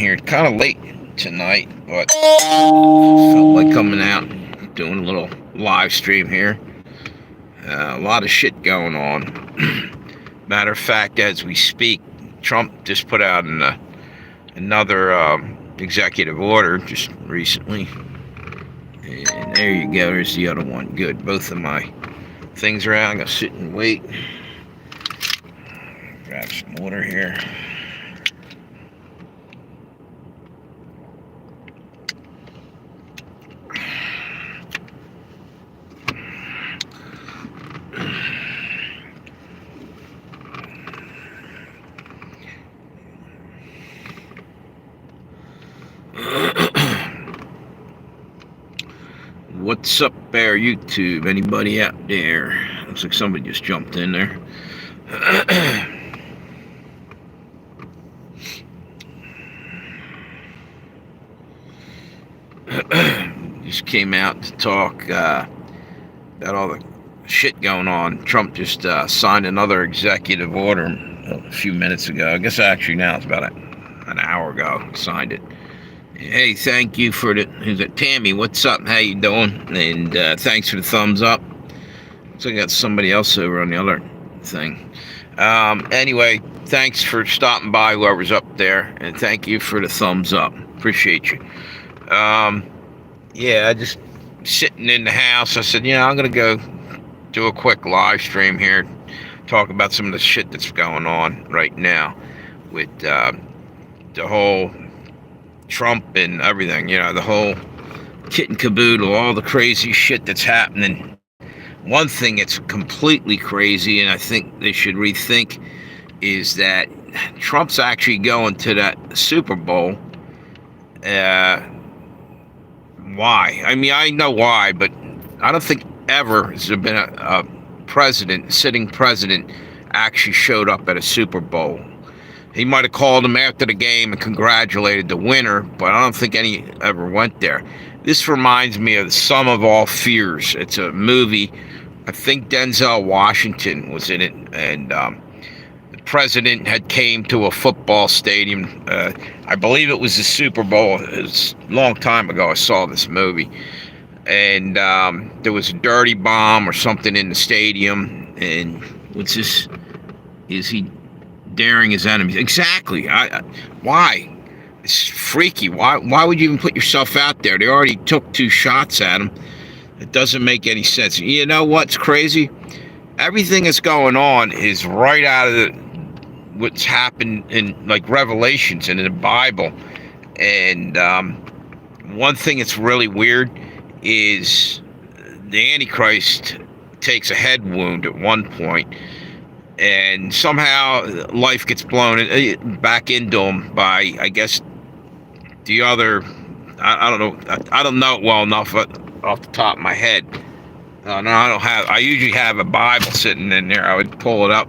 here. Kind of late tonight, but felt like coming out, doing a little live stream here. A lot of shit going on. Matter of fact, as we speak, Trump just put out another executive order just recently. And there you go. There's the other one. Good. Both of my things are out. I'm going to sit and wait. Grab some water here. What's up there, YouTube? Anybody out there? Looks like somebody just jumped in there. Just came out to talk about all the shit going on. Trump just signed another executive order a few minutes ago. I guess actually now it's about an hour ago he signed it. Hey, thank you for the... Who's it? Tammy, what's up? How you doing? And thanks for the thumbs up. So I got somebody else over on the other thing. Anyway, thanks for stopping by, whoever's up there. And thank you for the thumbs up. Appreciate you. Yeah, I just sitting in the house. I said, I'm going to go do a quick live stream here. Talk about some of the shit that's going on right now with the whole... Trump and everything, the whole kit and caboodle, all the crazy shit that's happening. One thing that's completely crazy, and I think they should rethink, is that Trump's actually going to that Super Bowl. Why? I mean, I know why, but I don't think ever has there been a sitting president, actually showed up at a Super Bowl. He might have called him after the game and congratulated the winner, but I don't think any ever went there. This reminds me of Sum of All Fears. It's a movie. I think Denzel Washington was in it, and the president had came to a football stadium. I believe it was the Super Bowl. It was a long time ago I saw this movie. And there was a dirty bomb or something in the stadium. And what's this? Is he... daring his enemies? Exactly. Why? It's freaky. Why would you even put yourself out there? They already took 2 shots at him. It doesn't make any sense. You know what's crazy? Everything that's going on is right out of what's happened in like Revelations and in the Bible. And one thing that's really weird is the Antichrist takes a head wound at one point. And somehow life gets blown back into him by, I guess, the other... I don't know. I don't know it well enough off the top of my head. No, I don't have... I usually have a Bible sitting in there. I would pull it up.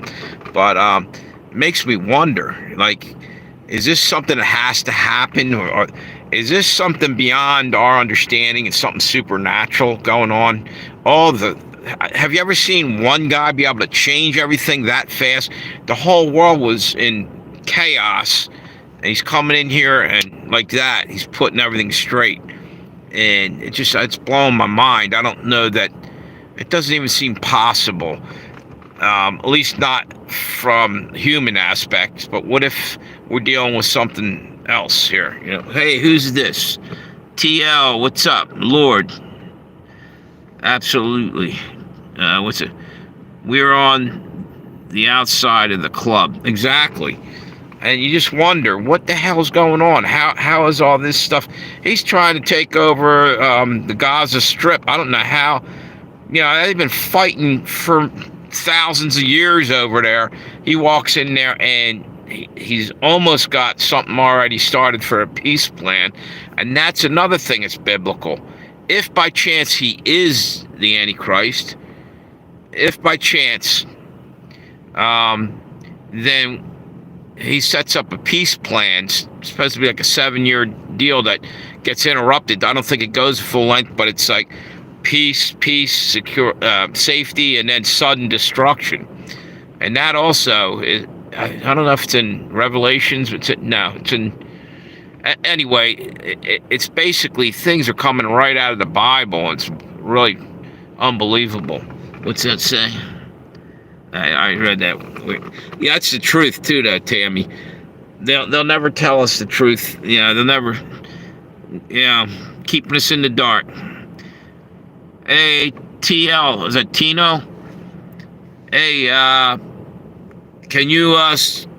But it makes me wonder, like, is this something that has to happen? Or is this something beyond our understanding? It's something supernatural going on? Have you ever seen one guy be able to change everything that fast? The whole world was in chaos, and he's coming in here and like that, he's putting everything straight. And it's blowing my mind. I don't know that, it doesn't even seem possible, at least not from human aspects. But what if we're dealing with something else here? Hey, who's this? TL, what's up? Lord. Absolutely. What's it? We're on the outside of the club. Exactly. And you just wonder, what the hell's going on? How is all this stuff? He's trying to take over the Gaza Strip. I don't know how. They've been fighting for thousands of years over there. He walks in there and he's almost got something already started for a peace plan. And that's another thing that's biblical. If by chance he is the Antichrist, if by chance, then he sets up a peace plan. It's supposed to be like a 7-year deal that gets interrupted. I don't think it goes full length, but it's like peace, secure, safety, and then sudden destruction. And that also is, I don't know if it's in Revelations. It's in Anyway, it's basically things are coming right out of the Bible. It's really unbelievable. What's that say? I read that. Yeah, that's the truth too, though, Tammy. They'll never tell us the truth. Yeah, they'll never. Yeah, keeping us in the dark. Hey, TL, is that Tino? Hey, can you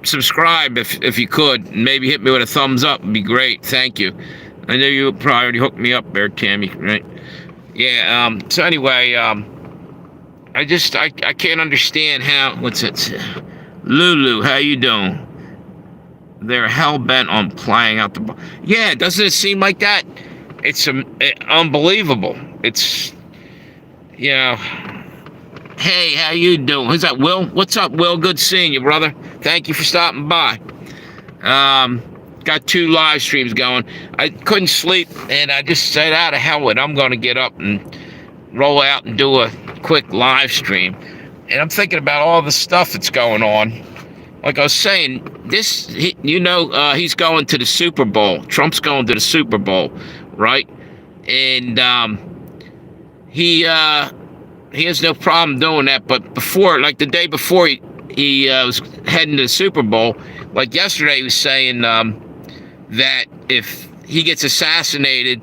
subscribe if you could? And maybe hit me with a thumbs up. It'd be great. Thank you. I know you probably already hooked me up there, Tammy, right? Yeah, so anyway, I can't understand how, what's it? Lulu, how you doing? They're hell-bent on playing out the... Yeah, doesn't it seem like that? It's unbelievable. It's, you know... Hey, how you doing? Who's that, Will? What's up, Will? Good seeing you, brother. Thank you for stopping by. Got 2 live streams going. I couldn't sleep, and I just said, out of hell with it, I'm going to get up and roll out and do a quick live stream. And I'm thinking about all the stuff that's going on. Like I was saying, he's going to the Super Bowl. Trump's going to the Super Bowl, right? And he has no problem doing that. But before, like the day before he was heading to the Super Bowl, like yesterday, he was saying that if he gets assassinated,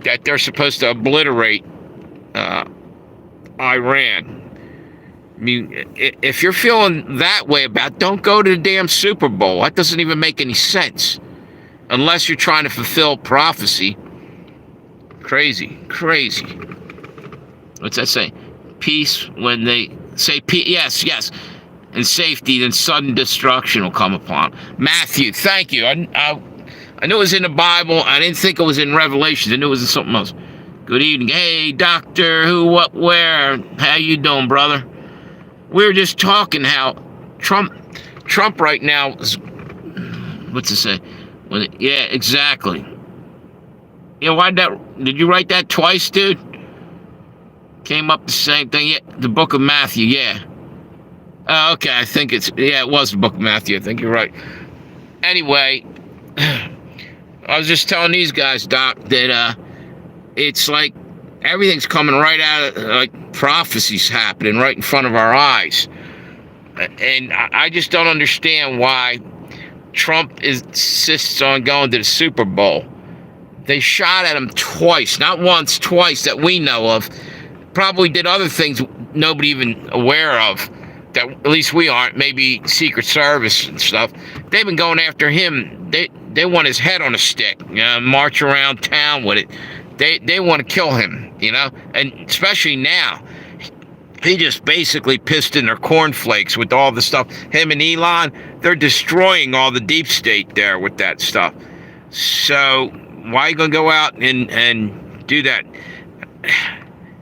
that they're supposed to obliterate Iran. I mean, if you're feeling that way about it, don't go to the damn Super Bowl. That doesn't even make any sense. Unless you're trying to fulfill prophecy. Crazy. What's that say? Peace when they say peace. Yes. And safety, then sudden destruction will come upon. Matthew, thank you. I knew it was in the Bible. I didn't think it was in Revelations. I knew it was in something else. Good evening. Hey, doctor, who, what, where? How you doing, brother? We were just talking how Trump right now is, what's it say? Yeah, exactly. Yeah, did you write that twice, dude? Came up the same thing. Yeah, the book of Matthew, yeah. Okay, I think it was the book of Matthew. I think you're right. Anyway, I was just telling these guys, Doc, that it's like everything's coming right out of, like, prophecies happening right in front of our eyes. And I just don't understand why Trump insists on going to the Super Bowl. They shot at him twice, not once, twice that we know of. Probably did other things nobody even aware of, that at least we aren't, maybe Secret Service and stuff. They've been going after him. They want his head on a stick, march around town with it. They want to kill him, and especially now. He just basically pissed in their cornflakes with all the stuff. Him and Elon, they're destroying all the deep state there with that stuff. So why are you going to go out and do that?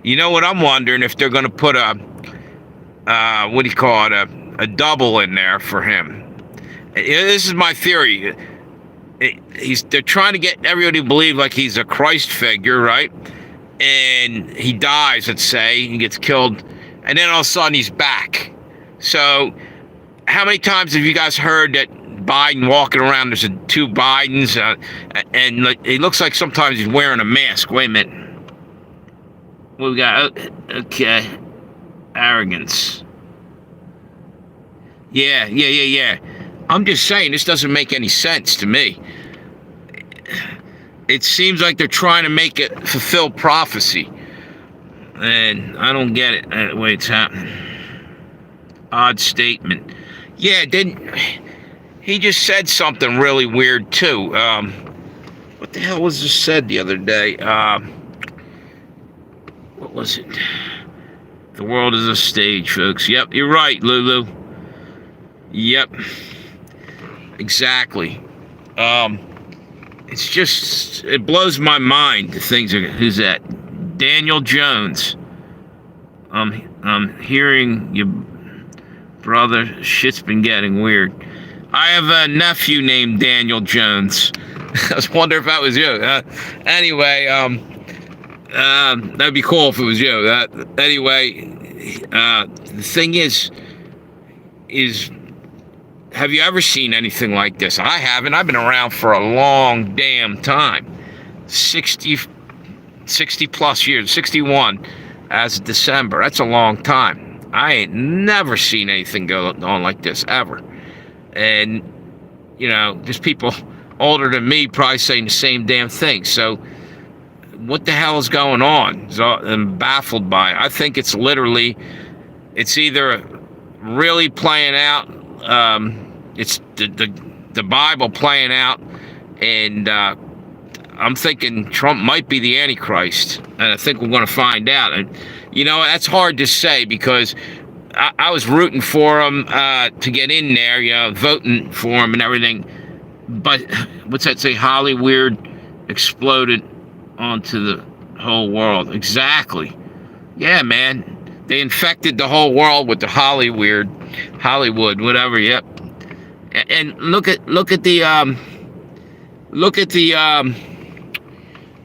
You know what I'm wondering? If they're going to put a double in there for him. This is my theory. They're trying to get everybody to believe like he's a Christ figure, right? And he dies, let's say, he gets killed, and then all of a sudden he's back. So how many times have you guys heard that Biden walking around, there's 2 Bidens, and it looks like sometimes he's wearing a mask. Wait a minute. What we got? Okay. Arrogance. Yeah. I'm just saying, this doesn't make any sense to me. It seems like they're trying to make it fulfill prophecy. And I don't get it, the way it's happening. Odd statement. Yeah, he just said something really weird, too. What the hell was just said the other day? What was it? The world is a stage, folks. Yep, you're right, Lulu. Yep. Exactly. It's just, it blows my mind, the things who's that? Daniel Jones. I'm hearing you, brother. Shit's been getting weird. I have a nephew named Daniel Jones. I was wondering if that was you. Anyway, that'd be cool if it was you. Anyway, the thing is have you ever seen anything like this? I haven't. I've been around for a long damn time. 60 plus years, 61 as of December. That's a long time. I ain't never seen anything go on like this, ever. And, just people older than me probably saying the same damn thing. So, what the hell is going on? I'm baffled by it. I think it's either really playing out, it's the Bible playing out, and I'm thinking Trump might be the Antichrist, and I think we're going to find out. And that's hard to say, because I was rooting for him to get in there, voting for him and everything. But what's that say? Hollywood exploded onto the whole world. Exactly. Yeah, man. They infected the whole world with the Hollywood, whatever. Yep. And look at the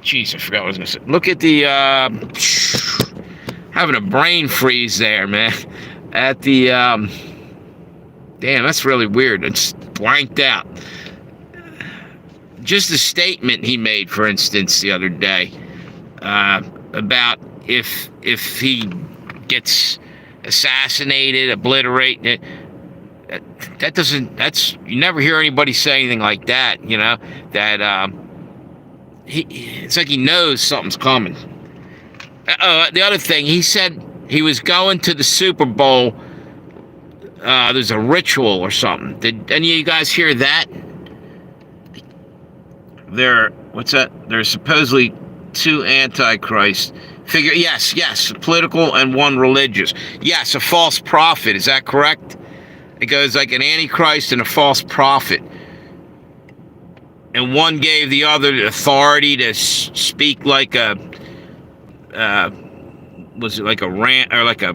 jeez, I forgot what I was gonna say. Look at the having a brain freeze there, man. At the damn, that's really weird. It's blanked out. Just a statement he made, for instance, the other day, about if he gets assassinated, obliterated. You never hear anybody say anything like that, that it's like he knows something's coming. The other thing, he said he was going to the Super Bowl. There's a ritual or something. Did any of you guys hear that? What's that? There's supposedly 2 antichrists. Yes, political and one religious. Yes, a false prophet. Is that correct? It goes like an antichrist and a false prophet. And one gave the other the authority to speak like a, was it like a rant, or like a,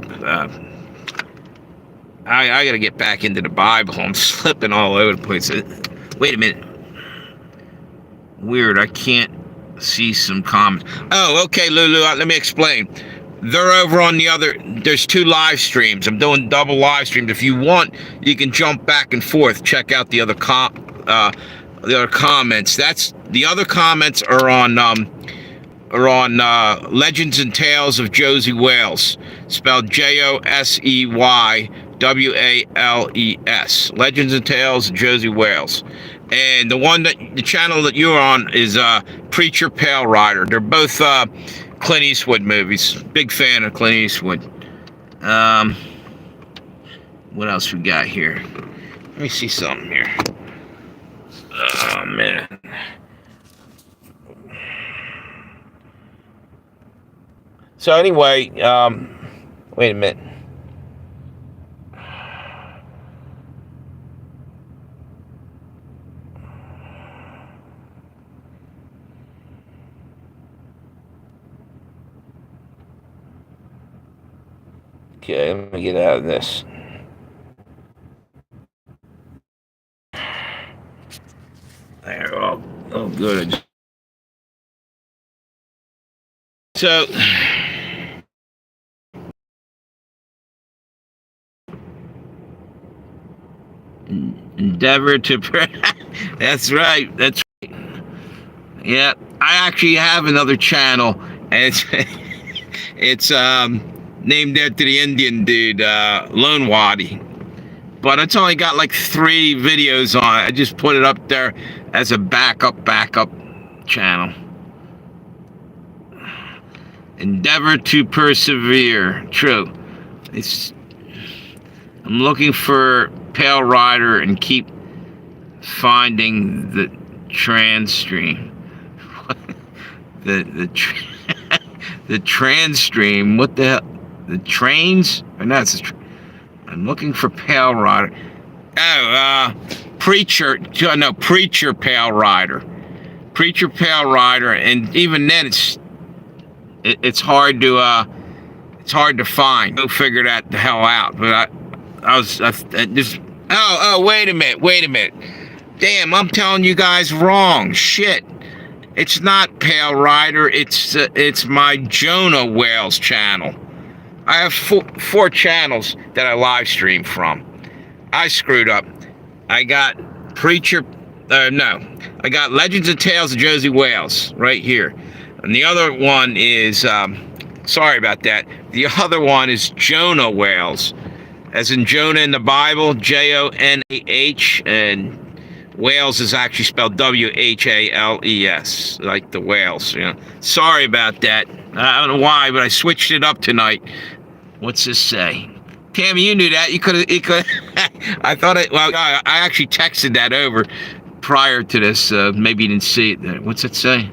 I gotta get back into the Bible. I'm slipping all over the place. Wait a minute. Weird, I can't see some comments. Oh, okay, Lulu, let me explain. They're over on there's 2 live streams. I'm doing double live streams. If you want, you can jump back and forth. Check out the other comments. The other comments are on Legends and Tales of Josie Whales, spelled JOSEYWALES. Legends and Tales of Josie Whales. And the channel that you're on is Preacher Pale Rider. They're both Clint Eastwood movies. Big fan of Clint Eastwood. What else we got here? Let me see something here. Oh, man. So anyway, wait a minute. Okay, let me get out of this. There, oh good. So, endeavor to that's right. Yeah, I actually have another channel, and it's named after the Indian dude, Lone Wadi. But it's only got like 3 videos on it. I just put it up there as a backup channel. Endeavor to persevere. True. I'm looking for Pale Rider and keep finding the trans stream. the trans stream. What the hell? The trains? Or no, it's I'm looking for Pale Rider. Oh, Preacher Pale Rider. Preacher Pale Rider, and even then it's hard to find. Go figure that the hell out. But I just wait a minute. Damn, I'm telling you guys wrong. Shit. It's not Pale Rider. It's my Jonah Whales channel. I have 4 channels that I live stream from. I screwed up. I got Preacher. No, I got Legends and Tales of Josie Wales right here, and the other one is. Sorry about that. The other one is Jonah Whales, as in Jonah in the Bible, Jonah, and Wales is actually spelled Whales, like the whales. Sorry about that. I don't know why, but I switched it up tonight. What's this say? Tammy, you knew that. You could. I thought it. Well, I actually texted that over prior to this. Maybe you didn't see it. What's it say?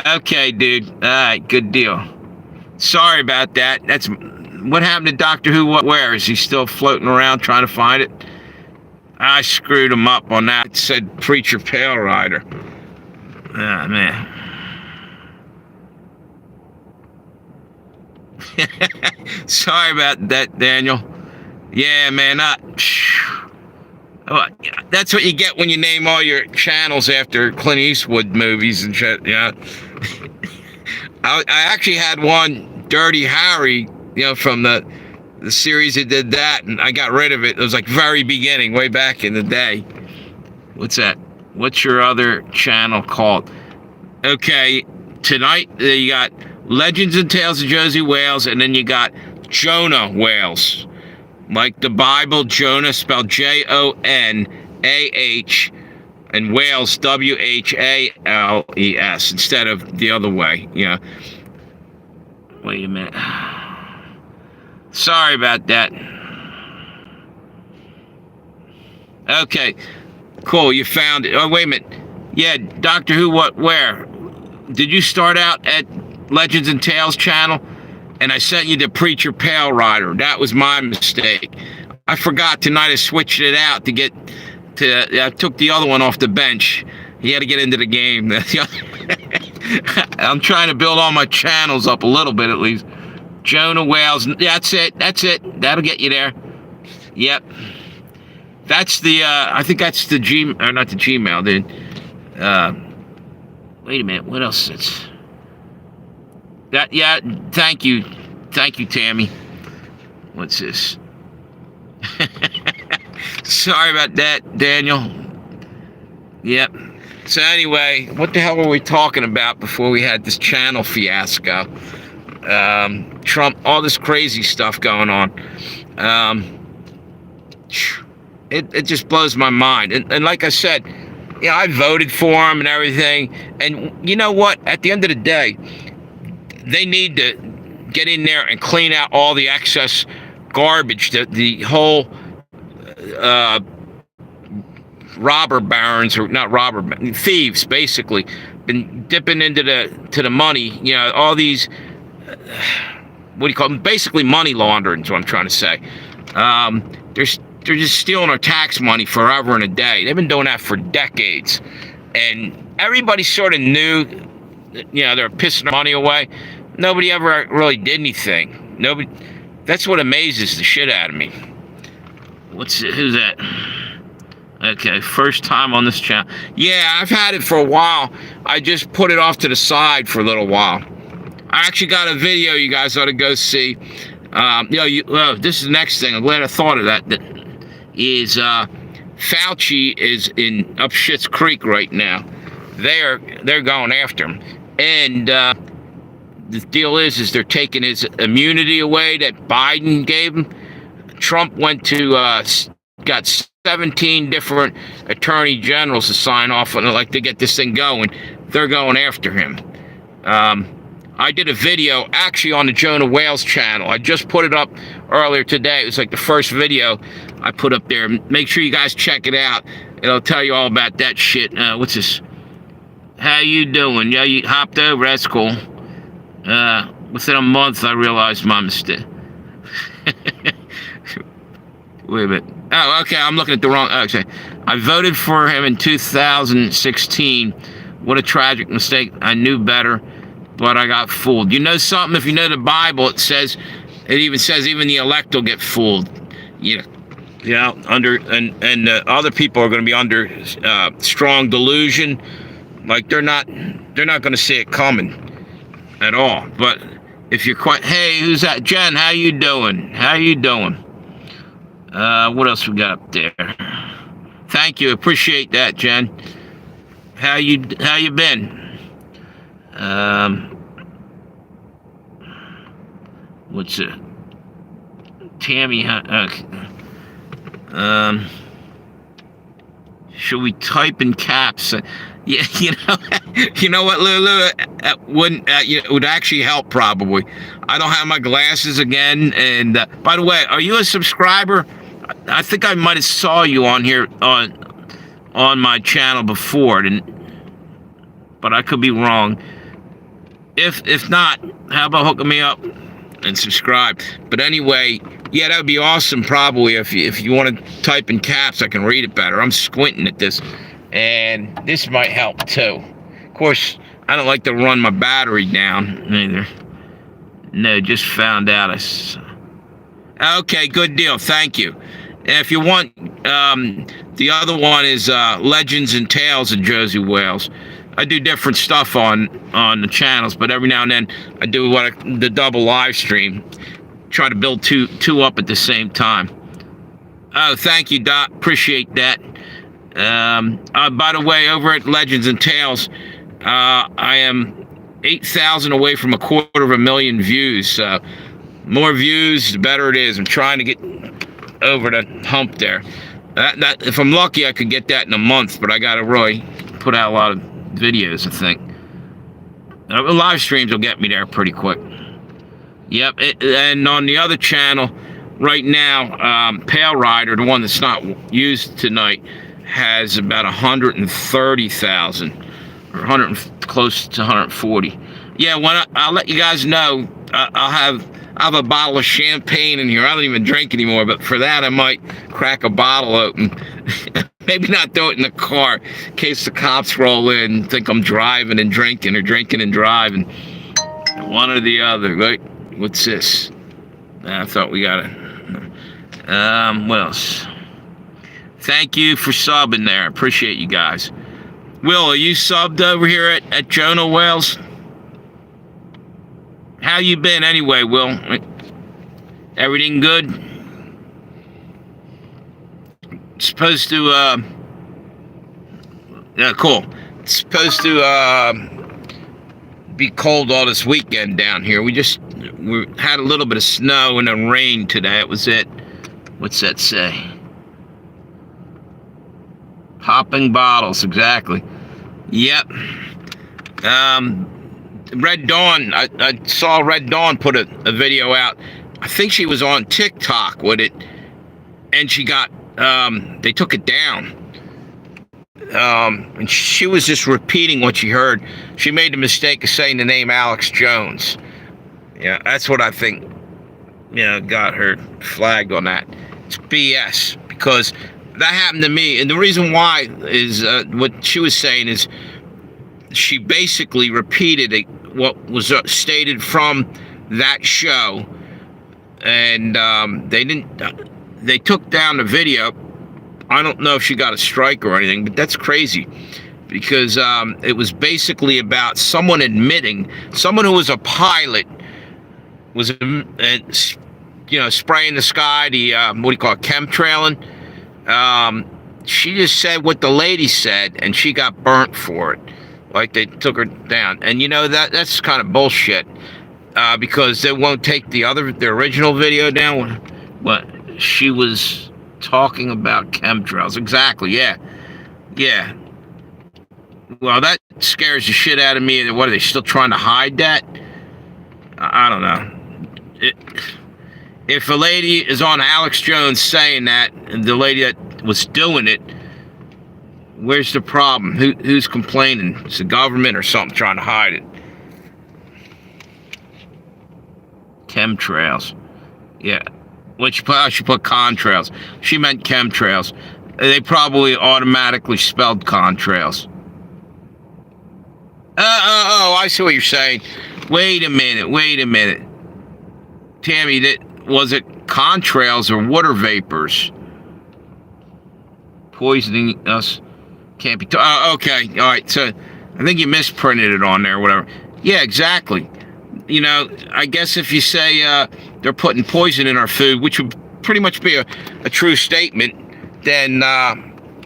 Okay, dude. All right, good deal. Sorry about that. That's what happened to Doctor Who. Where is he still floating around trying to find it? I screwed him up on that. It said Preacher Pale Rider. Ah, man. Sorry about that, Daniel. Yeah, man. That's what you get when you name all your channels after Clint Eastwood movies and shit. Yeah. I actually had one, Dirty Harry, from the series that did that, and I got rid of it. It was like very beginning, way back in the day. What's that? What's your other channel called? Okay, tonight you got Legends and Tales of Josie Wales, and then you got Jonah Wales. Like the Bible, Jonah spelled Jonah, and Wales, Whales, instead of the other way. Wait a minute. Sorry about that. Okay, cool, you found it. Oh, wait a minute. Yeah, Doctor Who, where? Did you start out at Legends and Tales channel? And I sent you the Preacher Pale Rider. That was my mistake. I forgot tonight. I switched it out to get to. I took the other one off the bench. He had to get into the game. I'm trying to build all my channels up a little bit at least. Jonah Wales. That's it. That'll get you there. Yep. That's the. I think that's the or not the Gmail, dude. Wait a minute. What else? Yeah, thank you, Tammy. What's this? Sorry about that, Daniel. Yep. So anyway, what the hell were we talking about before we had this channel fiasco? Trump, all this crazy stuff going on. It just blows my mind. And like I said, I voted for him and everything. And you know what? At the end of the day, they need to get in there and clean out all the excess garbage, the whole robber barons, or not thieves, basically, been dipping into the money. All these, what do you call them? Basically money laundering is what I'm trying to say. They're just stealing our tax money forever and a day. They've been doing that for decades. And everybody sort of knew, they're pissing their money away. Nobody ever really did anything. Nobody. That's what amazes the shit out of me. Who's that? Okay, first time on this channel. Yeah, I've had it for a while. I just put it off to the side for a little while. I actually got a video you guys ought to go see. This is the next thing. I'm glad I thought of that. That is, Fauci is up Schitt's Creek right now. They're going after him, and the deal is they're taking his immunity away that Biden gave him. Trump went to got 17 different attorney generals to sign off on it, to get this thing going. They're going after him. I did a video actually on the Jonah Whales channel. I just put it up earlier today. It was like the first video I put up there. Make sure you guys check it out. It'll tell you all about that shit. What's this? How you doing? Yeah, you hopped over. That's cool. Within a month, I realized my mistake. Wait a minute. Oh, okay. I'm looking at the wrong. Okay. I voted for him in 2016. What a tragic mistake. I knew better, but I got fooled. You know something? If you know the Bible, it even says even the elect will get fooled. Under and other people are going to be under strong delusion. Like they're not going to see it coming at all. But if you're quite, hey, who's that? Jen, how you doing? What else we got up there? Thank you, appreciate that, Jen. How you been? What's it? Tammy, should we type in caps? Yeah, you know what, Lulu? It would actually help probably. I don't have my glasses again, and by the way, are you a subscriber? I think I might have saw you on here on my channel before, but I could be wrong. If not, how about hooking me up and subscribe? But anyway, yeah, that would be awesome. Probably if you want to type in caps, I can read it better. I'm squinting at this, and this might help too. Of course, I don't like to run my battery down either. No, just found out. Okay, good deal. Thank you. And if you want, the other one is Legends and Tales of Josie Wales. I do different stuff on the channels, but every now and then I do the double live stream. Try to build two up at the same time. Oh, thank you, Doc. Appreciate that. By the way, over at Legends and Tales, I am 8,000 away from 250,000 views. So more views, the better it is. I'm trying to get over the hump there. That if I'm lucky, I could get that in a month, but I got to really put out a lot of videos, I think. Live streams will get me there pretty quick. Yep, and on the other channel, right now, Pale Rider, the one that's not used tonight, has about 130,000, or close to 140. Yeah, I'll let you guys know. I have a bottle of champagne in here. I don't even drink anymore, but for that, I might crack a bottle open. Maybe not throw it in the car in case the cops roll in and think I'm driving and drinking, or drinking and driving. One or the other, right? What's this? I thought we got it. What else? Thank you for subbing there. Appreciate you guys. Will, are you subbed over here at Jonah Whales? How you been anyway, Will? Everything good? Supposed to, yeah, cool. It's supposed to, be cold all this weekend down here. We had a little bit of snow and then rain today. It was it. What's that say? Popping bottles, exactly. Yep. Red Dawn, I saw Red Dawn put a video out. I think she was on TikTok with it, and she got, they took it down. And she was just repeating what she heard. She made the mistake of saying the name Alex Jones. Yeah, that's what I think, got her flagged on that. It's BS, because that happened to me. And the reason why is, what she was saying is, she basically repeated what was stated from that show. And they took down the video. I don't know if she got a strike or anything, but that's crazy, because it was basically about someone who was a pilot was, spraying the sky, the, what do you call it, chemtrailing. She just said what the lady said, and she got burnt for it. Like, they took her down. And that's kind of bullshit, because they won't take the original video down. What she was talking about chemtrails. Exactly, yeah. Well, that scares the shit out of me. What, are they still trying to hide that? I don't know. If a lady is on Alex Jones saying that, and the lady that was doing it, where's the problem? Who's complaining? It's the government or something trying to hide it. Chemtrails. Yeah. I should put contrails. She meant chemtrails. They probably automatically spelled contrails. Oh, I see what you're saying. Wait a minute. Tammy, was it contrails or water vapors? Poisoning us can't be... okay, all right. So I think you misprinted it on there or whatever. Yeah, exactly. I guess if you say they're putting poison in our food, which would pretty much be a true statement, then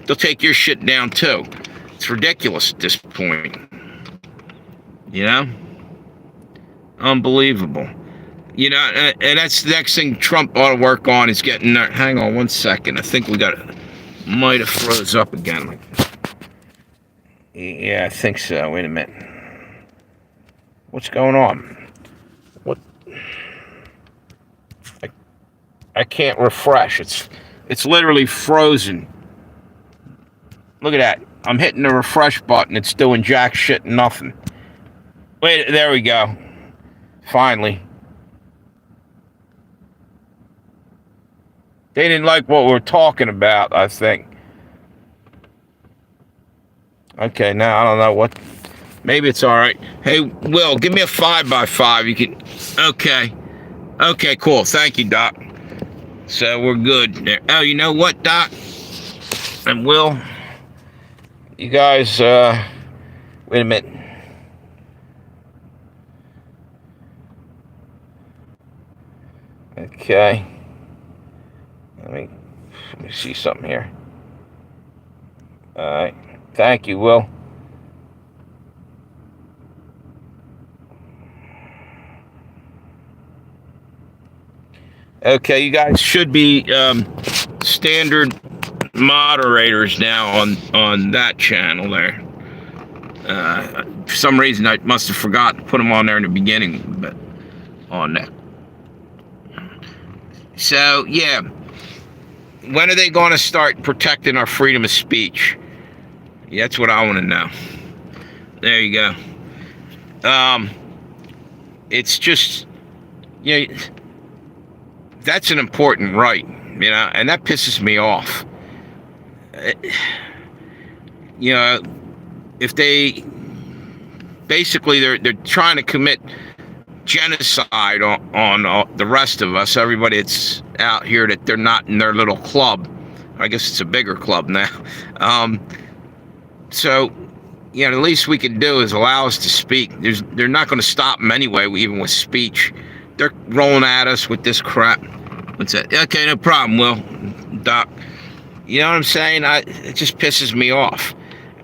they'll take your shit down too. It's ridiculous at this point. You know? Unbelievable. You know, and that's the next thing Trump ought to work on is getting there. Hang on 1 second. I think we might have froze up again. Yeah, I think so. Wait a minute. What's going on? What? I can't refresh. It's literally frozen. Look at that. I'm hitting the refresh button. It's doing jack shit and nothing. Wait, there we go. Finally. They didn't like what we were talking about, I think. Okay, now I don't know what. Maybe it's all right. Hey, Will, give me a 5x5. You can. Okay. Okay, cool. Thank you, Doc. So we're good there. Oh, you know what, Doc? And Will, you guys, wait a minute. Okay. Let me see something here. All right. Thank you, Will. Okay, you guys should be standard moderators now on that channel there. For some reason, I must have forgotten to put them on there in the beginning, but on that. So, yeah. When are they going to start protecting our freedom of speech? Yeah, that's what I want to know. There you go. It's just, you know, that's an important right, you know, and that pisses me off. You know, if they basically they're trying to commit genocide on the rest of us, everybody that's out here that they're not in their little club. I guess it's a bigger club now. So, you know, the least we can do is allow us to speak. They're not going to stop them anyway, even with speech. They're rolling at us with this crap. What's that? Okay, no problem, Will. Doc. You know what I'm saying? It just pisses me off.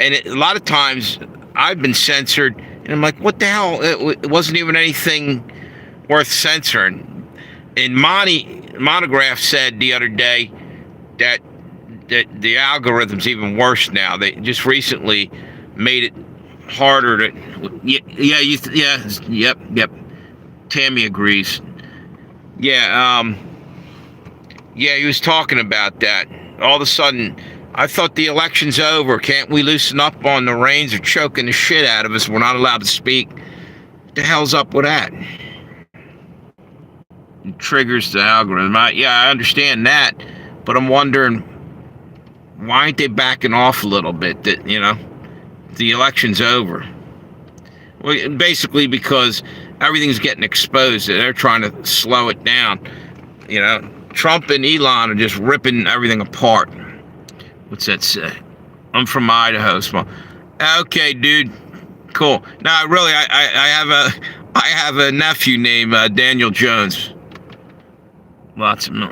And a lot of times, I've been censored, and I'm like, what the hell? It wasn't even anything worth censoring. And Monograph said the other day that the algorithm's even worse now. They just recently made it harder to. Yep. Tammy agrees. Yeah, he was talking about that. All of a sudden, I thought the election's over. Can't we loosen up on the reins? They're choking the shit out of us. We're not allowed to speak. What the hell's up with that? It triggers the algorithm. I understand that, but I'm wondering why ain't they backing off a little bit? That, you know, the election's over. Well, basically because everything's getting exposed. They're trying to slow it down. You know, Trump and Elon are just ripping everything apart. What's that say? I'm from Idaho. Small. Okay, dude. Cool. Now, really, I have a nephew named Daniel Jones. Lots of milk.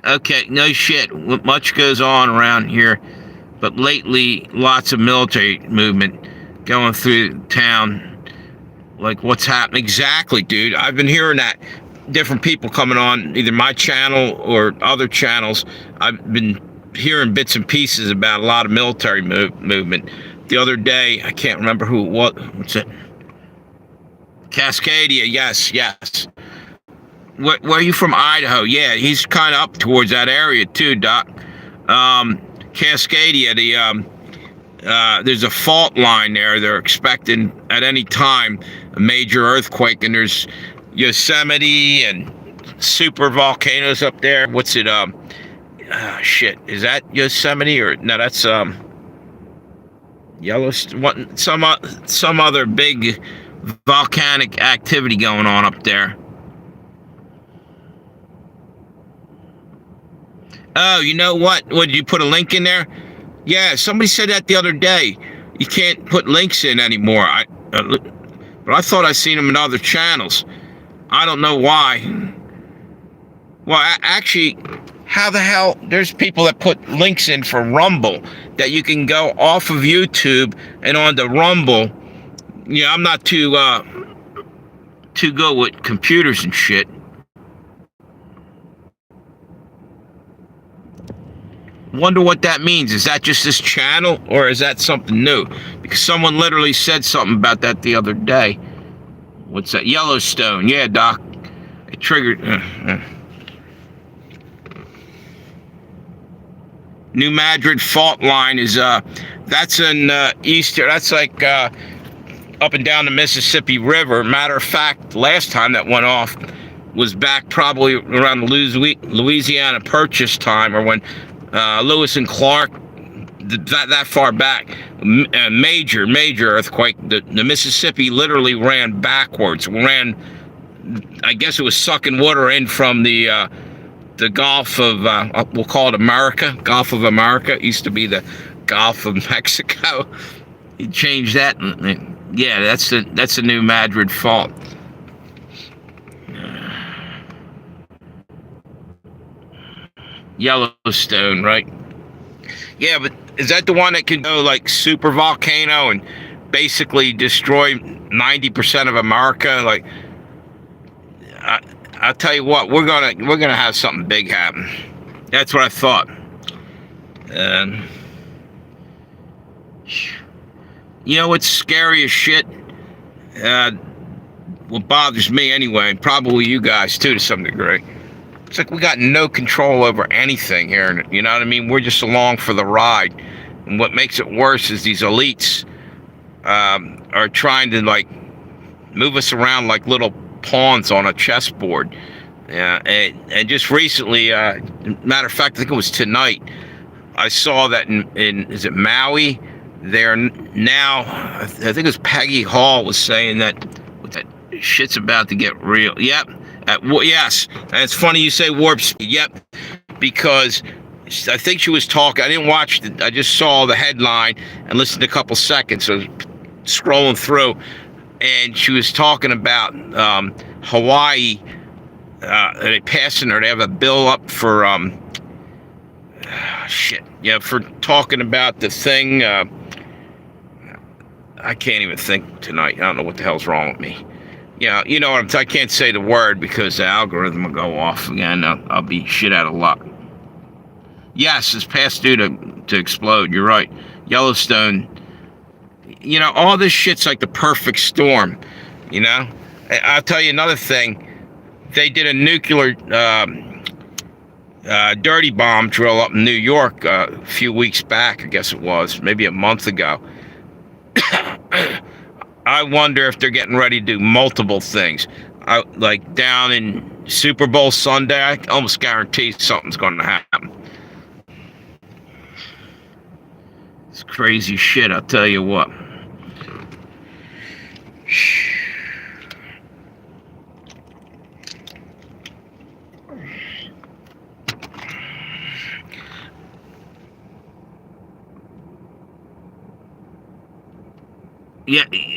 Okay, no shit. Much goes on around here, but lately, lots of military movement going through town. Like, what's happening? Exactly, dude. I've been hearing that. Different people coming on either my channel or other channels. I've been hearing bits and pieces about a lot of military movement. The other day, I can't remember who it was. What's it? Cascadia, yes. Where are you from? Idaho? Yeah, he's kind of up towards that area too, Doc. Cascadia, there's a fault line there. They're expecting at any time a major earthquake, and there's Yosemite and super volcanoes up there. What's it? Shit, is that Yosemite or no? That's Yellowstone. Some other big volcanic activity going on up there. Oh, you know what? What, did you put a link in there? Yeah, somebody said that the other day. You can't put links in anymore. But I thought I seen them in other channels. I don't know why. Well, actually, how the hell? There's people that put links in for Rumble that you can go off of YouTube and onto Rumble. Yeah, I'm not too good with computers and shit. Wonder what that means. Is that just this channel, or is that something new? Because someone literally said something about that the other day. What's that? Yellowstone. Yeah, Doc. It triggered. New Madrid fault line is that's in eastern. That's like up and down the Mississippi River. Matter of fact, last time that went off was back probably around the Louisiana Purchase time, or when Lewis and Clark, that far back. Major earthquake. The Mississippi literally ran backwards. I guess it was sucking water in from the Gulf of, we'll call it America. Gulf of America. It used to be the Gulf of Mexico. He changed that. Yeah, that's the new Madrid fault. Yellowstone, right? Yeah, but is that the one that can go like super volcano and basically destroy 90% of America? Like, I'll tell you what, we're gonna have something big happen. That's what I thought. You know what's scary as shit? What bothers me anyway, and probably you guys too to some degree. It's like we got no control over anything here. You know what I mean? We're just along for the ride. And what makes it worse is these elites are trying to like move us around like little pawns on a chessboard. And just recently, matter of fact, I think it was tonight, I saw that in is it Maui? They're now, I think it was Peggy Hall was saying that shit's about to get real. Yep. Yes. And it's funny you say warp speed. Yep. Because I think she was talking. I didn't watch it. I just saw the headline and listened a couple seconds. So scrolling through, and she was talking about Hawaii. They passing her. They have a bill up for shit. Yeah, for talking about the thing. I can't even think tonight. I don't know what the hell's wrong with me. Yeah, you know what I can't say the word because the algorithm will go off again. I'll be shit out of luck. Yes, it's past due to explode. You're right. Yellowstone. You know, all this shit's like the perfect storm. You know? I'll tell you another thing. They did a nuclear dirty bomb drill up in New York a few weeks back, I guess it was, maybe a month ago. I wonder if they're getting ready to do multiple things. Like down in Super Bowl Sunday, I almost guarantee something's going to happen. It's crazy shit, I'll tell you what.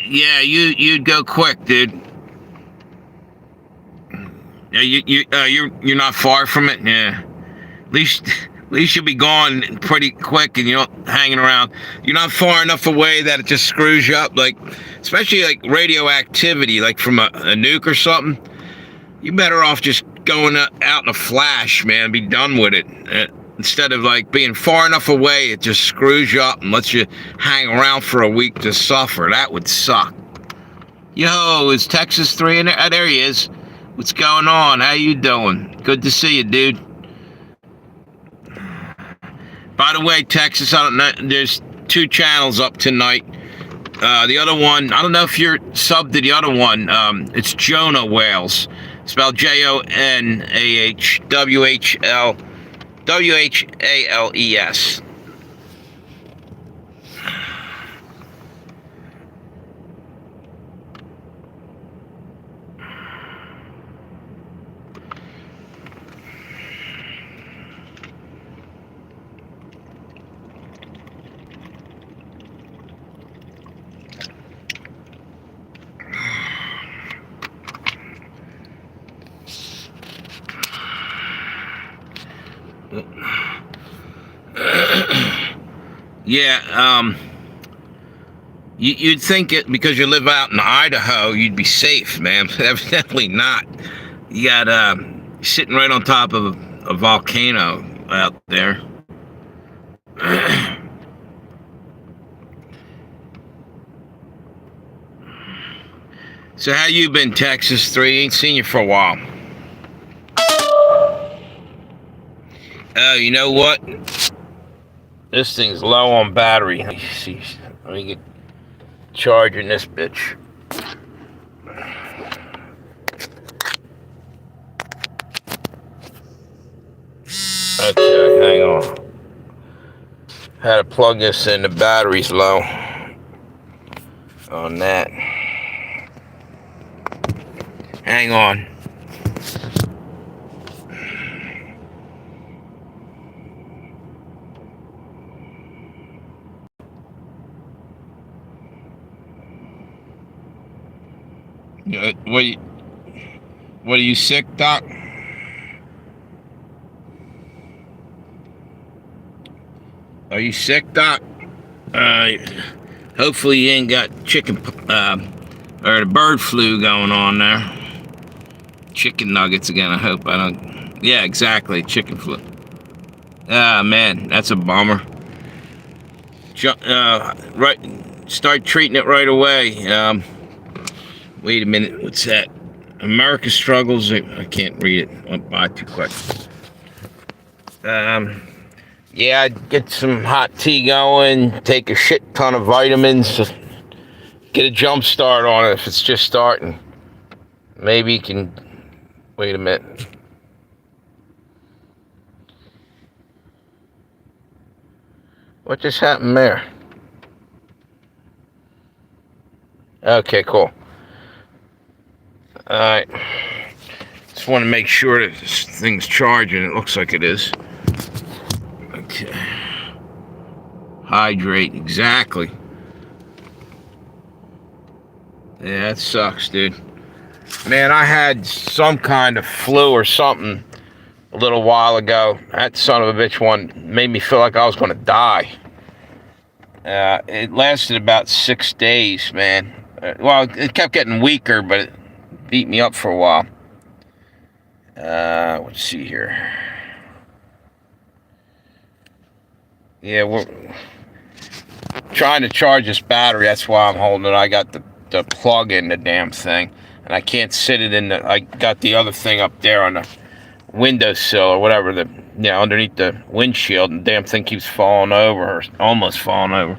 Yeah, you'd go quick, dude. Yeah, you're not far from it. Yeah, at least you'll be gone pretty quick, and you're not hanging around. You're not far enough away that it just screws you up. Like, especially like radioactivity, like from a nuke or something. You better off just going out in a flash, man. Be done with it. Instead of like being far enough away, it just screws you up and lets you hang around for a week to suffer. That would suck. Yo, is Texas 3 in there? Oh, there he is. What's going on? How you doing? Good to see you, dude. By the way, Texas, I don't know. There's 2 channels up tonight. The other one, I don't know if you're subbed to the other one. It's Jonah Whales, spelled JONAHWHALES. Yeah, you'd think it because you live out in Idaho, you'd be safe, man. Evidently not. You got sitting right on top of a volcano out there. So how you been, Texas 3? Ain't seen you for a while. Oh, you know what? This thing's low on battery. Let me see. Let me get charging this bitch. Okay, hang on. Had to plug this in. The battery's low on that. Hang on. What are you sick, Doc? Are you sick, Doc? Hopefully you ain't got chicken or the bird flu going on there. Chicken nuggets again. I hope I don't. Yeah, exactly. Chicken flu. Ah, man, that's a bummer. Right, start treating it right away. Wait a minute. What's that? America struggles. I can't read it. Went by too quick. Yeah, I'd get some hot tea going, take a shit ton of vitamins, get a jump start on it if it's just starting. Maybe you can, wait a minute. What just happened there? Okay, cool. Alright. Just want to make sure that this thing's charging. It looks like it is. Okay. Hydrate, exactly. Yeah, that sucks, dude. Man, I had some kind of flu or something a little while ago. That son of a bitch one made me feel like I was going to die. It lasted about 6 days, man. Well, it kept getting weaker, but it beat me up for a while. Let's see here. Yeah, we're trying to charge this battery. That's why I'm holding it. I got the plug in the damn thing, and I can't sit it in the. I got the other thing up there on the windowsill or whatever, underneath the windshield, and the damn thing keeps falling over, or almost falling over.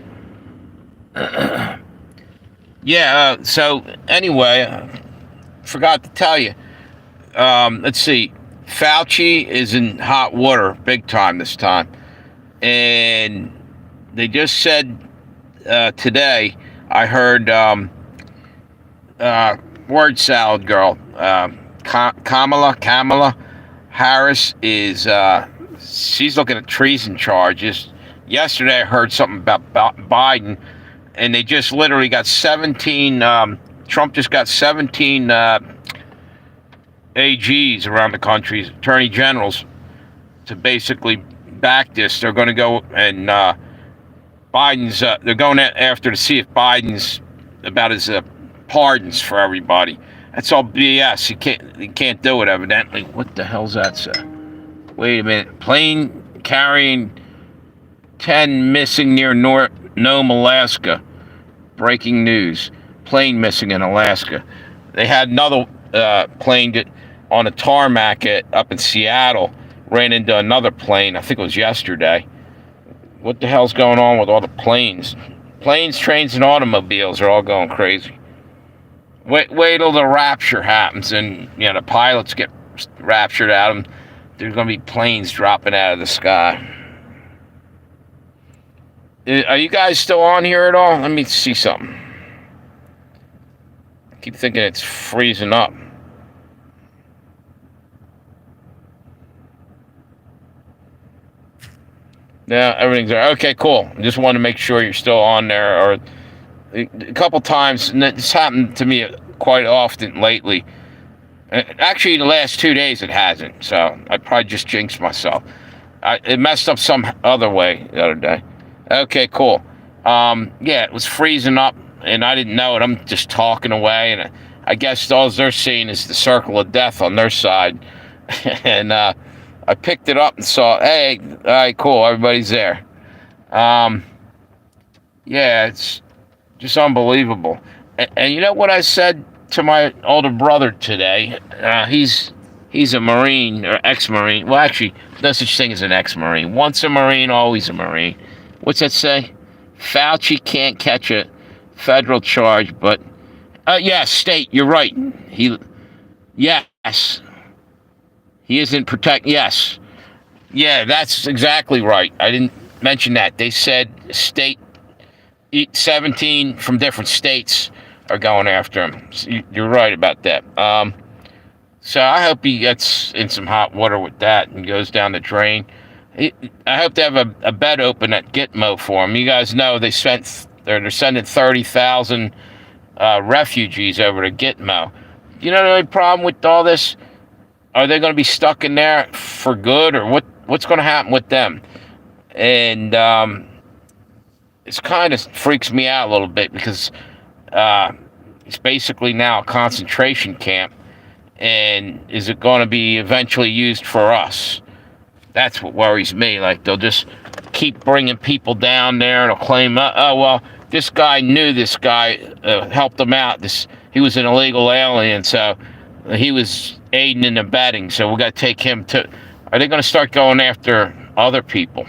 Yeah. So anyway, forgot to tell you. Let's see. Fauci is in hot water big time this time. And they just said today, I heard word salad girl, Kamala Harris is, she's looking at treason charges. Yesterday I heard something about Biden, and they just literally got 17, Trump just got 17 AGs around the country, attorney generals, to basically back this. They're going to go and Biden's. They're going after to see if Biden's about his pardons for everybody. That's all BS. You can't do it evidently. What the hell's that, sir? Wait a minute. Plane carrying 10 missing near Nome, Alaska. Breaking news. Plane missing in Alaska. They had another plane on a tarmac up in Seattle. Ran into another plane. I think it was yesterday. What the hell's going on with all the planes? Planes, trains, and automobiles are all going crazy. Wait till the rapture happens and the pilots get raptured out of them. There's going to be planes dropping out of the sky. Are you guys still on here at all? Let me see something. I keep thinking it's freezing up. Yeah, everything's there. Okay, cool. Just wanted to make sure you're still on there. Or a couple times, and it's happened to me quite often lately. Actually, the last 2 days it hasn't. So I probably just jinxed myself. It messed up some other way the other day. Okay, cool. Yeah, it was freezing up, and I didn't know it. I'm just talking away, and I guess all they're seeing is the circle of death on their side. And I picked it up and saw, hey, all right, cool, everybody's there. Um, yeah, it's just unbelievable. And you know what I said to my older brother today? He's a Marine or ex-Marine. Well, actually, no such thing as an ex-Marine. Once a Marine, always a Marine. What's that say? Fauci can't catch a federal charge, but yeah, state. You're right. Yes, he isn't protect. Yes, yeah, that's exactly right. I didn't mention that. They said state 17 from different states are going after him. So you're right about that. So I hope he gets in some hot water with that and goes down the drain. I hope they have a bed open at Gitmo for him. You guys know they're sending 30,000 refugees over to Gitmo. You know the only problem with all this? Are they going to be stuck in there for good, or what's going to happen with them? And it's kind of freaks me out a little bit because it's basically now a concentration camp. And is it going to be eventually used for us? That's what worries me. Like, they'll just keep bringing people down there and they'll claim, oh, well, this guy knew this guy, helped him out. He was an illegal alien, so he was aiding and abetting, so we got to take him to... Are they going to start going after other people?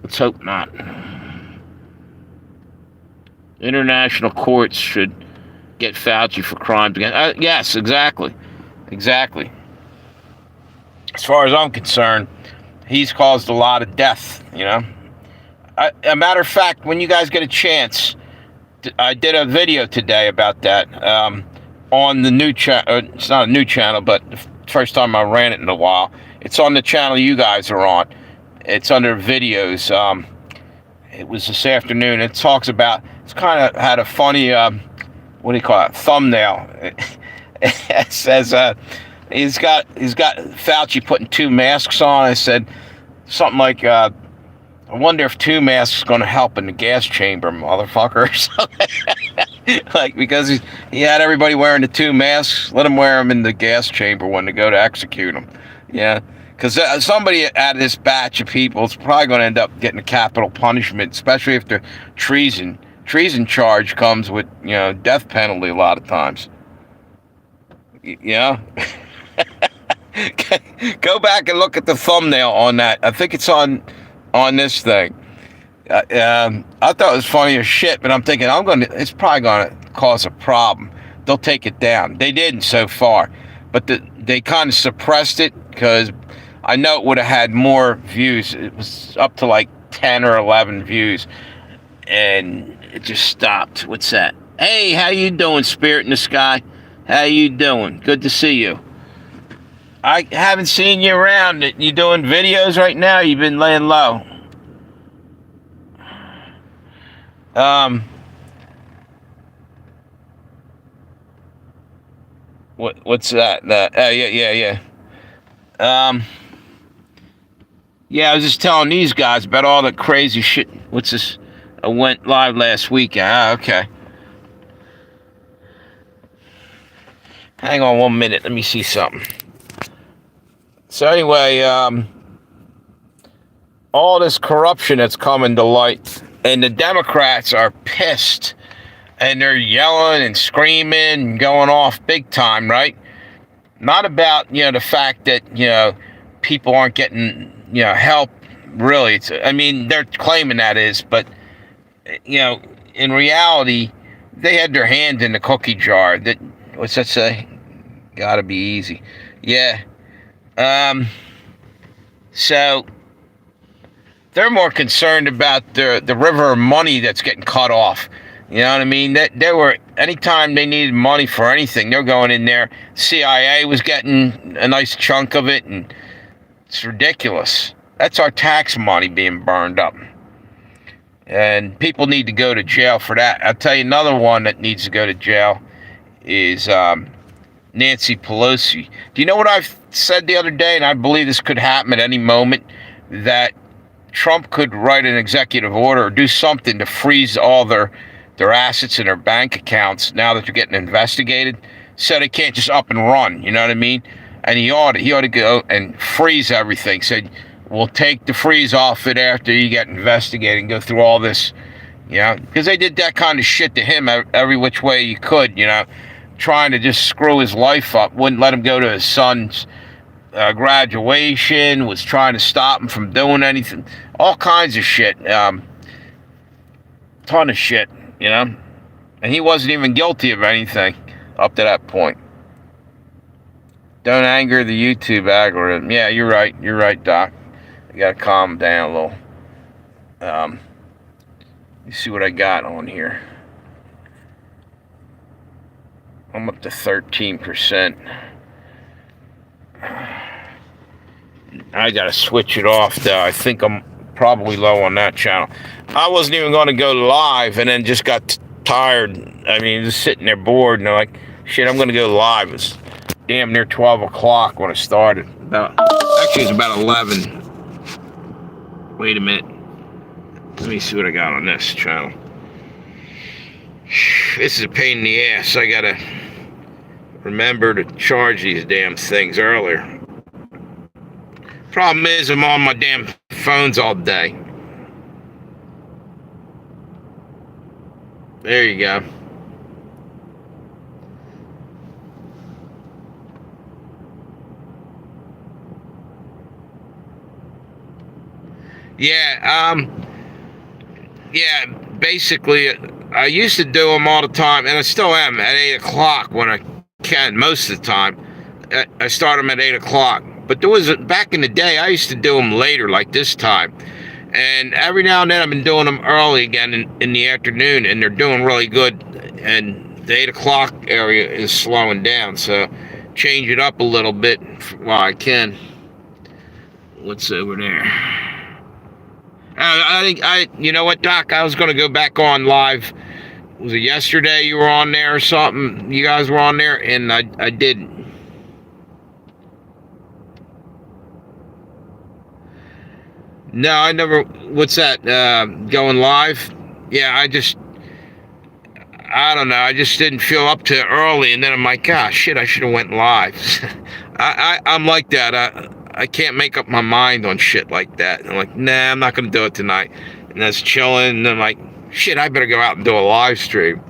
Let's hope not. International courts should get Fauci for crimes against... yes, exactly. Exactly. As far as I'm concerned, he's caused a lot of death, you know? A matter of fact, when you guys get a chance, I did a video today about that on the new channel. It's not a new channel, but the first time I ran it in a while. It's on the channel you guys are on. It's under videos. It was this afternoon. It talks about... It's kind of had a funny... what do you call it? Thumbnail. It says he's got Fauci putting 2 masks on. I said something like, I wonder if 2 masks is going to help in the gas chamber, motherfucker. Like, because he had everybody wearing the 2 masks, let him wear them in the gas chamber when they go to execute them. Yeah, because somebody out of this batch of people is probably going to end up getting a capital punishment, especially if the treason charge comes with, death penalty a lot of times. Yeah. Go back and look at the thumbnail on that. I think it's on this thing. I thought it was funny as shit, but I'm thinking it's probably gonna cause a problem. They'll take it down. They didn't so far, but they kind of suppressed it because I know it would have had more views. It was up to like 10 or 11 views, and it just stopped. What's that? Hey, how you doing, Spirit in the Sky? How you doing? Good to see you. I haven't seen you around. You doing videos right now? You've been laying low. What's that? Yeah. Yeah, I was just telling these guys about all the crazy shit. What's this? I went live last week. Okay. Hang on 1 minute. Let me see something. So anyway, all this corruption that's coming to light, and the Democrats are pissed, and they're yelling and screaming and going off big time, right? Not about, the fact that, people aren't getting, help, really. They're claiming that is, but, in reality, they had their hand in the cookie jar. What's that say? Gotta be easy. Yeah. So they're more concerned about the river of money that's getting cut off. You know what I mean? Anytime they needed money for anything, they're going in there. CIA was getting a nice chunk of it, and it's ridiculous. That's our tax money being burned up. And people need to go to jail for that. I'll tell you another one that needs to go to jail is Nancy Pelosi. Do you know what I've said the other day, and I believe this could happen at any moment, that Trump could write an executive order or do something to freeze all their assets in their bank accounts now that they're getting investigated, so they can't just up and run. You know what I mean? And he ought to go and freeze everything. Said we'll take the freeze off it after you get investigated and go through all this. You know, because they did that kind of shit to him every which way you could. You know, trying to just screw his life up. Wouldn't let him go to his son's graduation. Was trying to stop him from doing anything. All kinds of shit. Ton of shit. You know, and he wasn't even guilty of anything up to that point. Don't anger the YouTube algorithm. Yeah, you're right. You're right, Doc. You gotta calm down a little. You see what I got on here. I'm up to 13%. I gotta switch it off though. I think I'm probably low on that channel. I wasn't even gonna go live and then just got tired. I mean, just sitting there bored and I'm like, shit, I'm gonna go live. It's damn near 12 o'clock when I started. Actually, it's about 11. Wait a minute. Let me see what I got on this channel. This is a pain in the ass. I gotta remember to charge these damn things earlier. Problem is, I'm on my damn phones all day. There you go. Yeah, basically, I used to do them all the time, and I still am at 8 o'clock when I can, most of the time. I start them at 8 o'clock. But there was, back in the day, I used to do them later, like this time. And every now and then I've been doing them early again in the afternoon, and they're doing really good. And the 8 o'clock area is slowing down, so change it up a little bit while I can. What's over there? You know what, Doc? I was going to go back on live. Was it yesterday you were on there or something? You guys were on there, and I didn't. No, I never. What's that? Going live? Yeah, I don't know. I just didn't feel up to it early, and then I'm like, gosh, shit, I should have went live. I'm like that. I can't make up my mind on shit like that. And I'm like, nah, I'm not going to do it tonight. And that's chilling. And I'm like, shit, I better go out and do a live stream.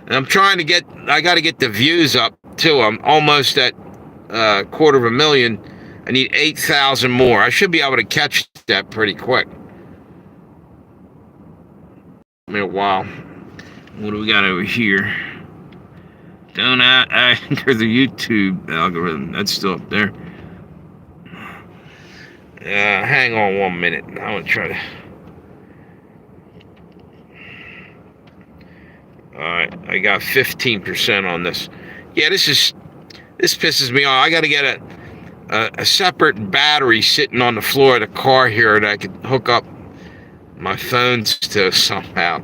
And I'm trying to I got to get the views up too. I'm almost at 250,000. I need 8,000 more. I should be able to catch that pretty quick. I mean, wow. What do we got over here? Don't anger the YouTube algorithm. That's still up there. Hang on 1 minute. I'm gonna try to. Alright, I got 15% on this. Yeah, this pisses me off. I gotta get a separate battery sitting on the floor of the car here that I could hook up my phones to somehow.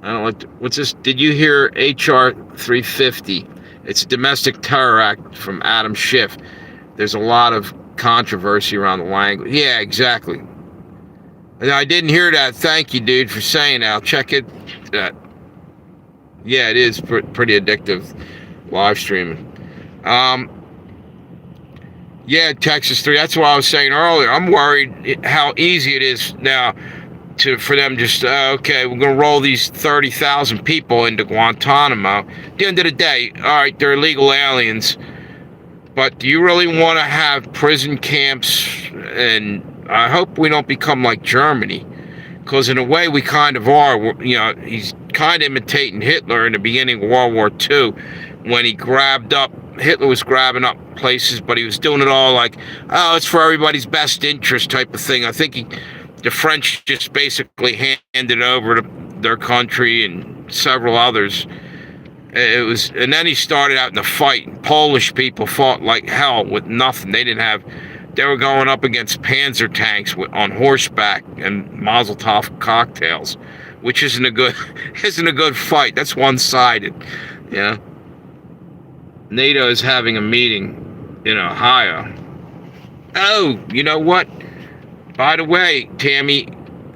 I don't like. What's this? Did you hear HR 350? It's a domestic terror act from Adam Schiff. There's a lot of controversy around the language. Yeah, exactly. I didn't hear that. Thank you, dude, for saying that. I'll check it. Yeah, it is pretty addictive, live streaming. Yeah, Texas 3. That's what I was saying earlier. I'm worried how easy it is now for them just, okay, we're going to roll these 30,000 people into Guantanamo. At the end of the day, all right, they're illegal aliens. But do you really want to have prison camps? And I hope we don't become like Germany, because in a way we kind of are. You know, he's kind of imitating Hitler in the beginning of World War II, when Hitler was grabbing up places, but he was doing it all like, oh, it's for everybody's best interest type of thing. I think the French just basically handed over to their country and several others. And then he started out in the fight. Polish people fought like hell with nothing. They were going up against Panzer tanks on horseback and Molotov cocktails, which isn't a good fight. That's one-sided, you know. NATO is having a meeting in Ohio. Oh, you know what? By the way, Tammy,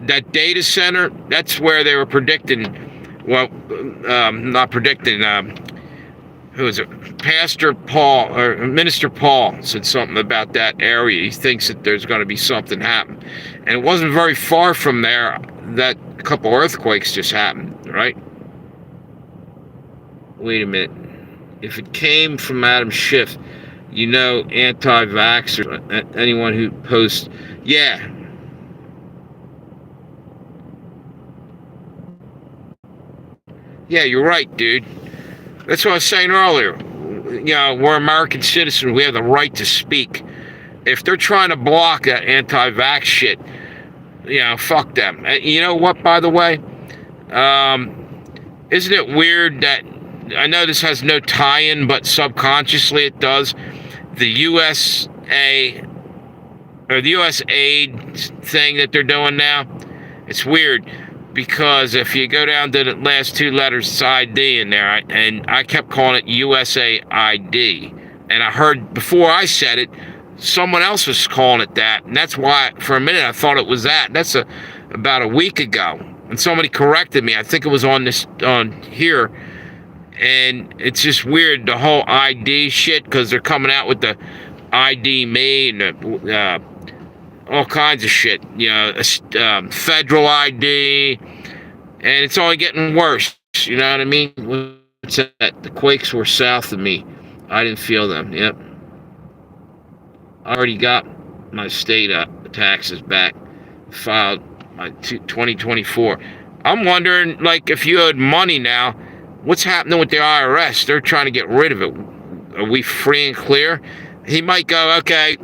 that data center, that's where they were predicting, well, not predicting, who is it? Pastor Paul, or Minister Paul said something about that area. He thinks that there's going to be something happen. And it wasn't very far from there that a couple earthquakes just happened, right? Wait a minute. If it came from Adam Schiff, anti-vaxxers, anyone who posts, yeah. Yeah, you're right, dude. That's what I was saying earlier. We're American citizens. We have the right to speak. If they're trying to block that anti-vax shit, fuck them. You know what, by the way? Isn't it weird that, I know this has no tie-in, but subconsciously it does, the USA, or the US aid thing that they're doing now? It's weird. Because if you go down to the last two letters, it's ID in there, and I kept calling it USAID. And I heard before I said it, someone else was calling it that, and that's why for a minute I thought it was that. That's about a week ago, and somebody corrected me. I think it was on here, and it's just weird, the whole ID shit, because they're coming out with the ID me and the all kinds of shit, federal ID, and it's only getting worse. You know what I mean? What's that? The quakes were south of me. I didn't feel them. Yep. I already got my state taxes back, filed my 2024. I'm wondering, if you owed money now, what's happening with the IRS? They're trying to get rid of it. Are we free and clear? He might go, okay,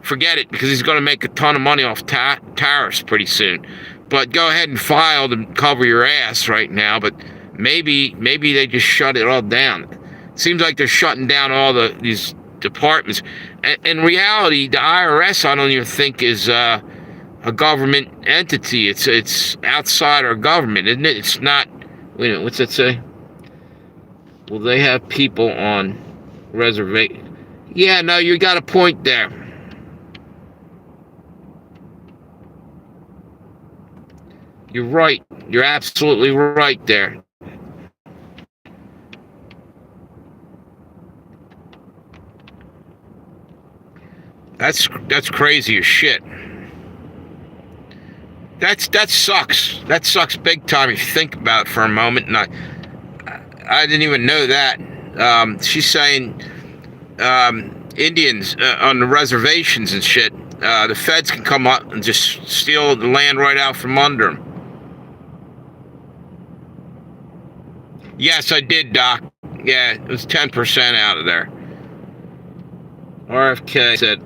forget it, because he's going to make a ton of money off tariffs pretty soon. But go ahead and file to cover your ass right now. But maybe they just shut it all down. Seems like they're shutting down all these departments. In reality, the IRS, I don't even think is a government entity. It's outside our government, isn't it? It's not. Wait a minute, what's that say? Well, they have people on reservation. Yeah, no, you got a point there. You're right. You're absolutely right there. That's crazy as shit. That sucks. That sucks big time if you think about it for a moment. And I didn't even know that. She's saying Indians on the reservations and shit, the feds can come up and just steal the land right out from under them. Yes, I did, Doc. Yeah, it was 10% out of there. RFK said,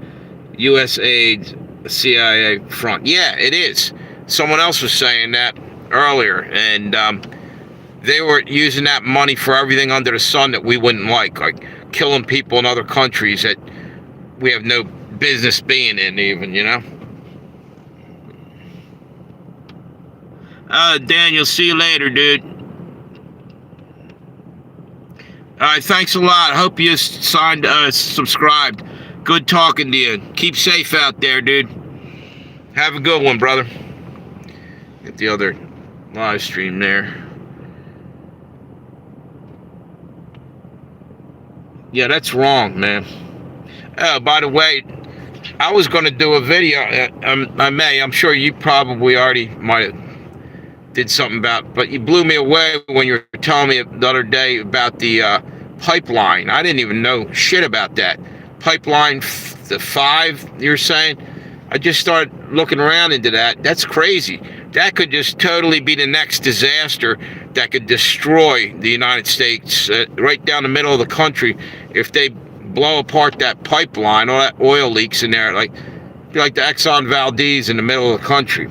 U.S. aid, CIA front. Yeah, it is. Someone else was saying that earlier, and they were using that money for everything under the sun that we wouldn't like killing people in other countries that we have no business being in even, Daniel, see you later, dude. All right, thanks a lot. Hope you subscribed. Good talking to you. Keep safe out there, dude. Have a good one, brother. Get the other live stream there. Yeah, that's wrong, man. Oh, by the way, I was going to do a video. I'm sure you probably already might have did something about, but you blew me away when you were telling me the other day about the pipeline. I didn't even know shit about that. Pipeline, the 5, you're saying? I just started looking around into that. That's crazy. That could just totally be the next disaster that could destroy the United States right down the middle of the country if they blow apart that pipeline, all that oil leaks in there, like the Exxon Valdez in the middle of the country.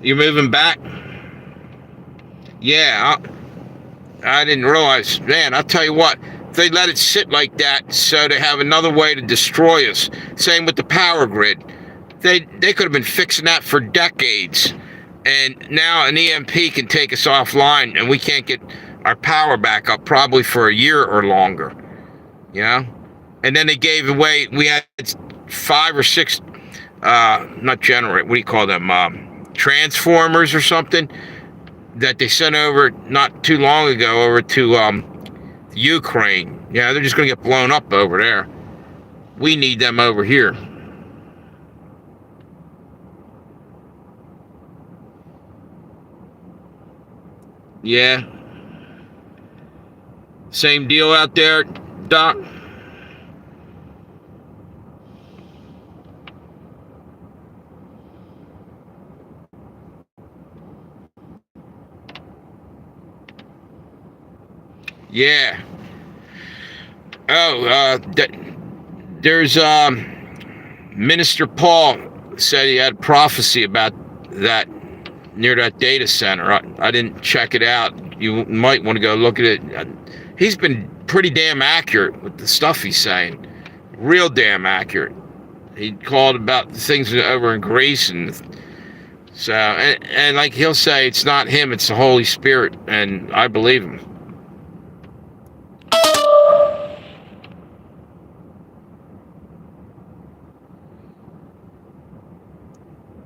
You moving back? Yeah, I didn't realize. Man, I'll tell you what, they let it sit like that so they have another way to destroy us. Same with the power grid. They could have been fixing that for decades. And now an EMP can take us offline and we can't get our power back up probably for a year or longer. you know. And then they gave away. We had 5 or 6, not generate. What do you call them? Transformers or something that they sent over not too long ago over to Ukraine. Yeah, they're just gonna get blown up over there. We need them over here. Yeah. Same deal out there, Doc? Yeah. Oh, there's Minister Paul said he had prophecy about that near that data center. I didn't check it out. You might want to go look at it. He's been pretty damn accurate with the stuff he's saying. Real damn accurate. He called about the things over in Greece, and so and like he'll say it's not him, it's the Holy Spirit, and I believe him.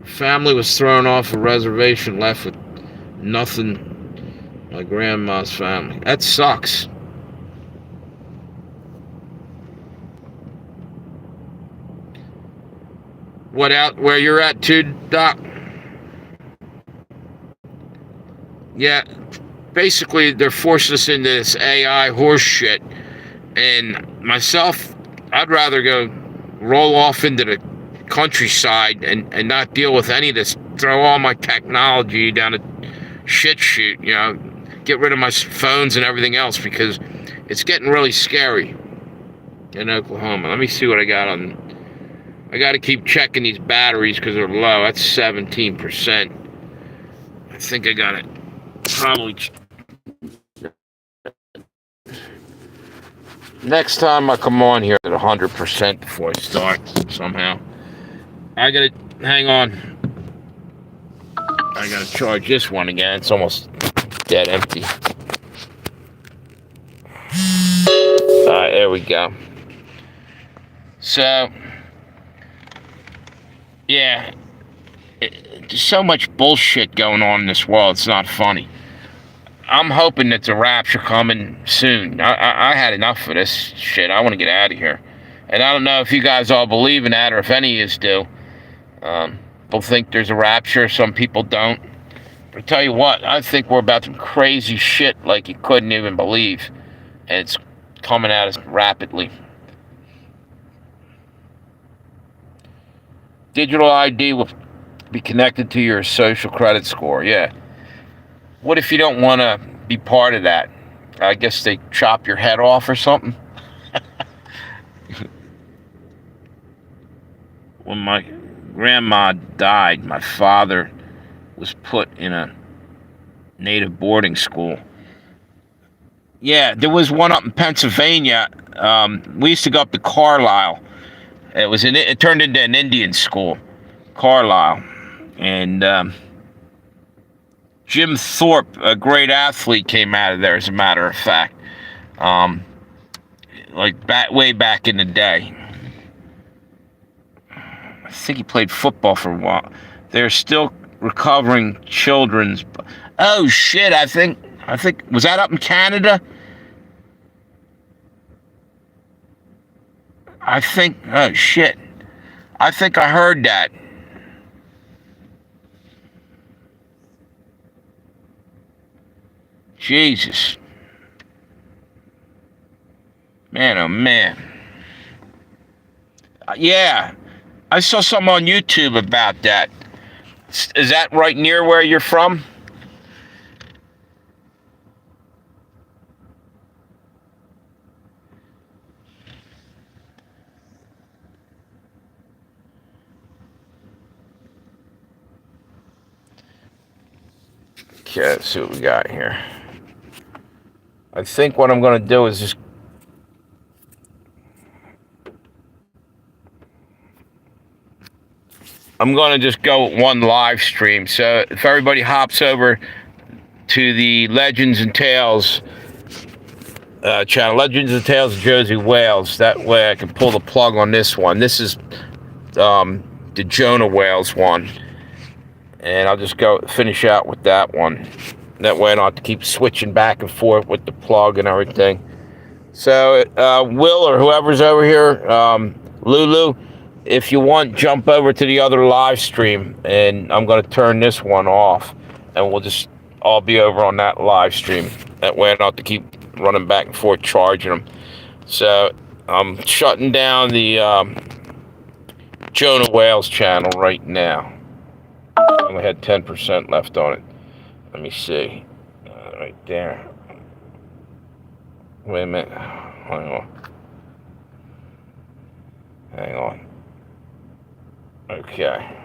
Family was thrown off a reservation, left with nothing. My grandma's family. That sucks. What out where you're at too, Doc? Yeah, basically they're forcing us into this AI horse shit. And myself, I'd rather go roll off into the countryside and not deal with any of this. Throw all my technology down a shit chute, you know, get rid of my phones and everything else, because it's getting really scary in Oklahoma. Let me see what I got on. I got to keep checking these batteries because they're low. That's 17%. I think I got it. Probably. Next time I come on here at 100% before I start somehow. I got to hang on. I got to charge this one again. It's almost dead empty. Alright, there we go. So, yeah, there's so much bullshit going on in this world, it's not funny. I'm hoping that the rapture coming soon. I had enough of this shit. I want to get out of here. And I don't know if you guys all believe in that or if any of you do. People think there's a rapture, some people don't. But I tell you what, I think we're about some crazy shit like you couldn't even believe. And it's coming at us rapidly. Digital ID will be connected to your social credit score, yeah. What if you don't want to be part of that? I guess they chop your head off or something? When my grandma died, my father was put in a native boarding school. Yeah, there was one up in Pennsylvania. We used to go up to Carlisle. It turned into an Indian school, Carlisle. And Jim Thorpe, a great athlete, came out of there, as a matter of fact. Way back in the day. I think he played football for a while. They're still recovering children's. Oh shit! I think was that up in Canada? Oh shit! I think I heard that. Jesus, man, oh man. Yeah. I saw something on YouTube about that. Is that right near where you're from? Okay, let's see what we got here. I think what I'm going to do is just I'm going to just go with one live stream. So if everybody hops over to the Legends and Tales channel, Legends and Tales of Jonah Whales. That way I can pull the plug on this one. This is the Jonah Whales one. And I'll just go finish out with that one. That way I don't have to keep switching back and forth with the plug and everything. So, Will or whoever's over here, Lulu, if you want, jump over to the other live stream, and I'm going to turn this one off, and we'll just all be over on that live stream. That way I don't have to keep running back and forth charging them. So, I'm shutting down the Jonah Whales channel right now. I only had 10% left on it. Let me see. Right there. Wait a minute. Hang on. Okay.